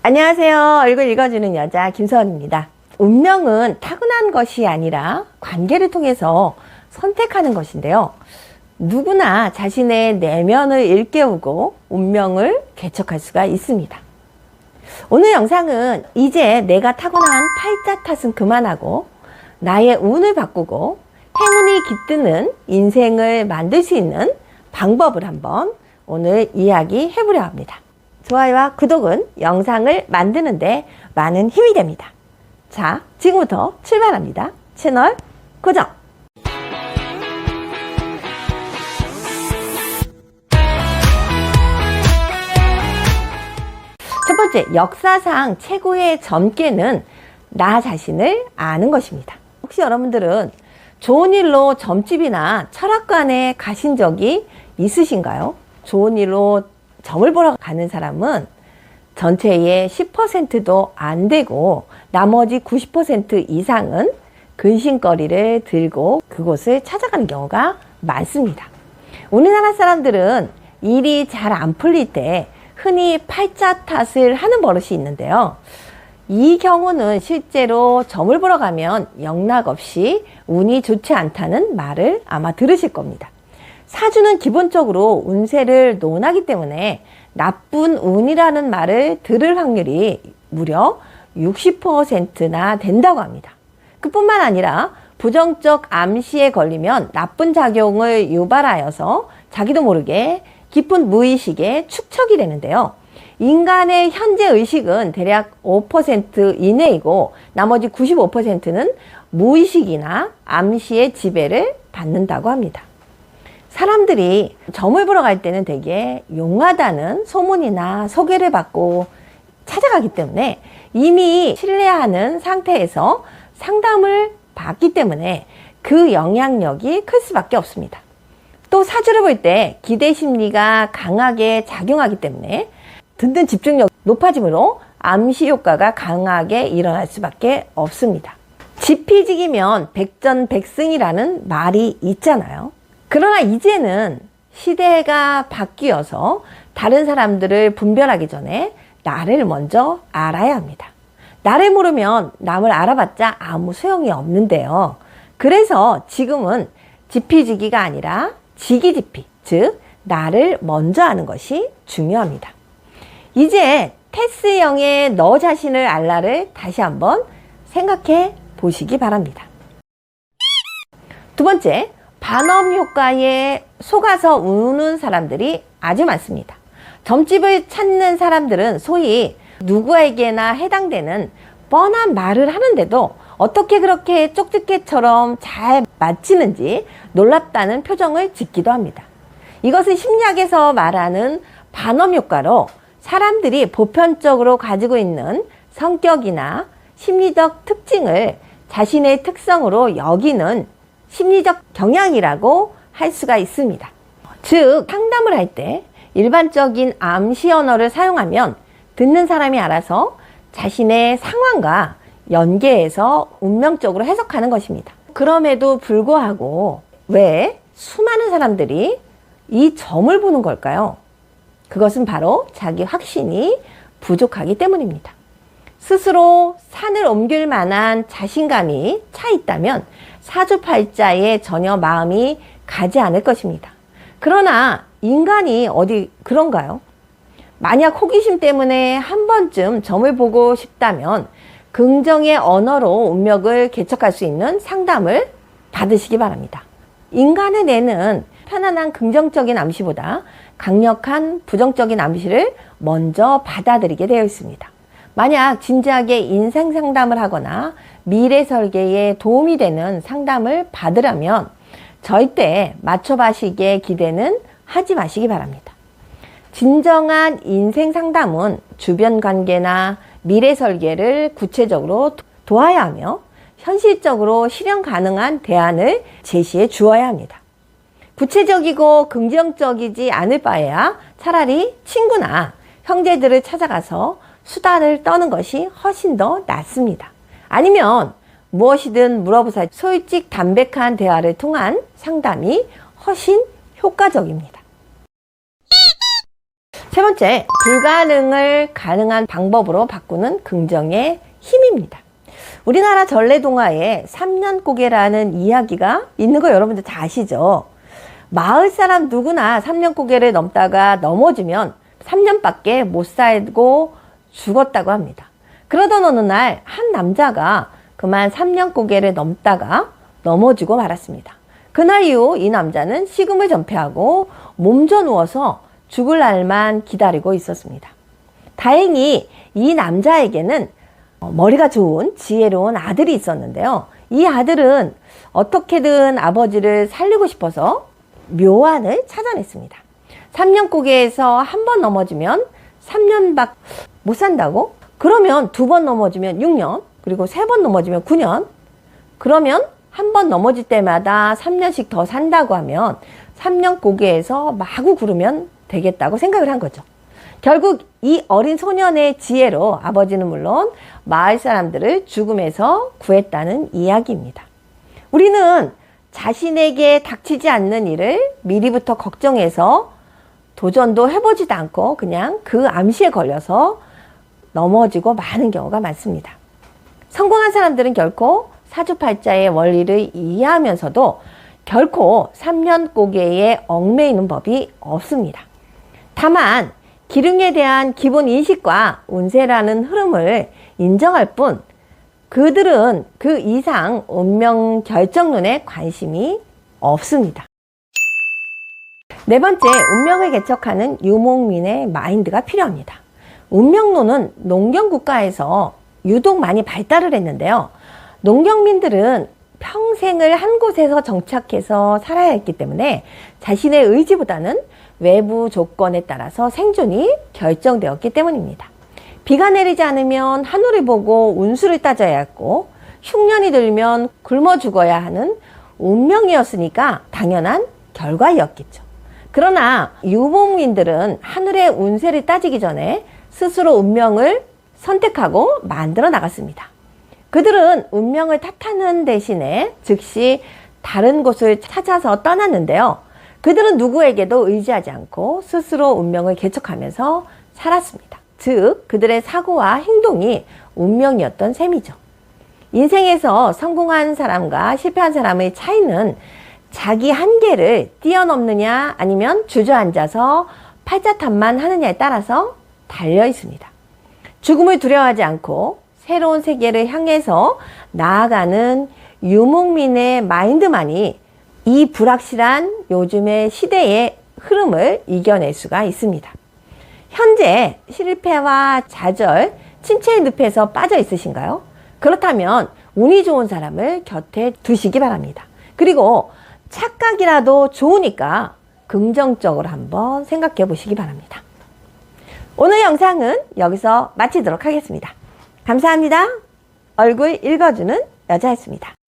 안녕하세요. 얼굴 읽어주는 여자 김서원입니다. 운명은 타고난 것이 아니라 관계를 통해서 선택하는 것인데요. 누구나 자신의 내면을 일깨우고 운명을 개척할 수가 있습니다. 오늘 영상은 이제 내가 타고난 팔자 탓은 그만하고 나의 운을 바꾸고 행운이 깃드는 인생을 만들 수 있는 방법을 한번 오늘 이야기해 보려 합니다. 좋아요와 구독은 영상을 만드는데 많은 힘이 됩니다. 자, 지금부터 출발합니다. 채널 고정! 첫 번째, 역사상 최고의 점괘는 나 자신을 아는 것입니다. 혹시 여러분들은 좋은 일로 점집이나 철학관에 가신 적이 있으신가요? 좋은 일로 점을 보러 가는 사람은 전체의 10%도 안 되고 나머지 90% 이상은 근심거리를 들고 그곳을 찾아가는 경우가 많습니다. 우리나라 사람들은 일이 잘 안 풀릴 때 흔히 팔자 탓을 하는 버릇이 있는데요. 이 경우는 실제로 점을 보러 가면 영락없이 운이 좋지 않다는 말을 아마 들으실 겁니다. 사주는 기본적으로 운세를 논하기 때문에 나쁜 운이라는 말을 들을 확률이 무려 60%나 된다고 합니다. 그뿐만 아니라 부정적 암시에 걸리면 나쁜 작용을 유발하여서 자기도 모르게 깊은 무의식에 축적이 되는데요. 인간의 현재 의식은 대략 5% 이내이고 나머지 95%는 무의식이나 암시의 지배를 받는다고 합니다. 사람들이 점을 보러 갈 때는 되게 용하다는 소문이나 소개를 받고 찾아가기 때문에 이미 신뢰하는 상태에서 상담을 받기 때문에 그 영향력이 클 수밖에 없습니다. 또 사주를 볼 때 기대 심리가 강하게 작용하기 때문에 듣는 집중력 높아지므로 암시 효과가 강하게 일어날 수밖에 없습니다. 지피지기면 백전백승이라는 말이 있잖아요. 그러나 이제는 시대가 바뀌어서 다른 사람들을 분별하기 전에 나를 먼저 알아야 합니다. 나를 모르면 남을 알아봤자 아무 소용이 없는데요. 그래서 지금은 지피지기가 아니라 지기지피, 즉 나를 먼저 아는 것이 중요합니다. 이제 테스형의 너 자신을 알라를 다시 한번 생각해 보시기 바랍니다. 두 번째, 반업 효과에 속아서 우는 사람들이 아주 많습니다. 점집을 찾는 사람들은 소위 누구에게나 해당되는 뻔한 말을 하는데도 어떻게 그렇게 쪽집게처럼 잘 맞히는지 놀랍다는 표정을 짓기도 합니다. 이것은 심리학에서 말하는 반업 효과로 사람들이 보편적으로 가지고 있는 성격이나 심리적 특징을 자신의 특성으로 여기는 심리적 경향이라고 할 수가 있습니다. 즉, 상담을 할 때 일반적인 암시 언어를 사용하면 듣는 사람이 알아서 자신의 상황과 연계해서 운명적으로 해석하는 것입니다. 그럼에도 불구하고 왜 수많은 사람들이 이 점을 보는 걸까요? 그것은 바로 자기 확신이 부족하기 때문입니다. 스스로 산을 옮길 만한 자신감이 차 있다면 사주팔자에 전혀 마음이 가지 않을 것입니다. 그러나 인간이 어디 그런가요? 만약 호기심 때문에 한 번쯤 점을 보고 싶다면 긍정의 언어로 운명을 개척할 수 있는 상담을 받으시기 바랍니다. 인간의 뇌는 편안한 긍정적인 암시보다 강력한 부정적인 암시를 먼저 받아들이게 되어 있습니다. 만약 진지하게 인생 상담을 하거나 미래 설계에 도움이 되는 상담을 받으려면 절대 맞춰봐식의 기대는 하지 마시기 바랍니다. 진정한 인생 상담은 주변 관계나 미래 설계를 구체적으로 도와야 하며 현실적으로 실현 가능한 대안을 제시해 주어야 합니다. 구체적이고 긍정적이지 않을 바에야 차라리 친구나 형제들을 찾아가서 수다를 떠는 것이 훨씬 더 낫습니다. 아니면 무엇이든 물어보사 솔직 담백한 대화를 통한 상담이 훨씬 효과적입니다. 세 번째, 불가능을 가능한 방법으로 바꾸는 긍정의 힘입니다. 우리나라 전래동화에 3년고개라는 이야기가 있는 거 여러분들 다 아시죠? 마을 사람 누구나 3년고개를 넘다가 넘어지면 3년밖에 못 살고 죽었다고 합니다. 그러던 어느 날 한 남자가 그만 3년고개를 넘다가 넘어지고 말았습니다. 그날 이후 이 남자는 식음을 전폐하고 몸져 누워서 죽을 날만 기다리고 있었습니다. 다행히 이 남자에게는 머리가 좋은 지혜로운 아들이 있었는데요. 이 아들은 어떻게든 아버지를 살리고 싶어서 묘안을 찾아냈습니다. 3년고개에서 한 번 넘어지면 3년밖에 못 산다고? 그러면 2번 넘어지면 6년, 그리고 3번 넘어지면 9년, 그러면 한 번 넘어질 때마다 3년씩 더 산다고 하면 3년고개에서 마구 구르면 되겠다고 생각을 한 거죠. 결국 이 어린 소년의 지혜로 아버지는 물론 마을 사람들을 죽음에서 구했다는 이야기입니다. 우리는 자신에게 닥치지 않는 일을 미리부터 걱정해서 도전도 해보지도 않고 그냥 그 암시에 걸려서 넘어지고 마는 경우가 많습니다. 성공한 사람들은 결코 사주팔자의 원리를 이해하면서도 결코 3년고개에 얽매이는 법이 없습니다. 다만 기름에 대한 기본 인식과 운세라는 흐름을 인정할 뿐 그들은 그 이상 운명 결정론에 관심이 없습니다. 네 번째, 운명을 개척하는 유목민의 마인드가 필요합니다. 운명론은 농경국가에서 유독 많이 발달을 했는데요. 농경민들은 평생을 한 곳에서 정착해서 살아야 했기 때문에 자신의 의지보다는 외부 조건에 따라서 생존이 결정되었기 때문입니다. 비가 내리지 않으면 하늘을 보고 운수를 따져야 했고 흉년이 들면 굶어 죽어야 하는 운명이었으니까 당연한 결과였겠죠. 그러나 유목민들은 하늘의 운세를 따지기 전에 스스로 운명을 선택하고 만들어 나갔습니다. 그들은 운명을 탓하는 대신에 즉시 다른 곳을 찾아서 떠났는데요. 그들은 누구에게도 의지하지 않고 스스로 운명을 개척하면서 살았습니다. 즉, 그들의 사고와 행동이 운명이었던 셈이죠. 인생에서 성공한 사람과 실패한 사람의 차이는 자기 한계를 뛰어넘느냐 아니면 주저앉아서 팔자탄만 하느냐에 따라서 달려 있습니다. 죽음을 두려워하지 않고 새로운 세계를 향해서 나아가는 유목민의 마인드만이 이 불확실한 요즘의 시대의 흐름을 이겨낼 수가 있습니다. 현재 실패와 좌절, 침체의 늪에서 빠져 있으신가요? 그렇다면 운이 좋은 사람을 곁에 두시기 바랍니다. 그리고 착각이라도 좋으니까 긍정적으로 한번 생각해 보시기 바랍니다. 오늘 영상은 여기서 마치도록 하겠습니다. 감사합니다. 얼굴 읽어주는 여자였습니다.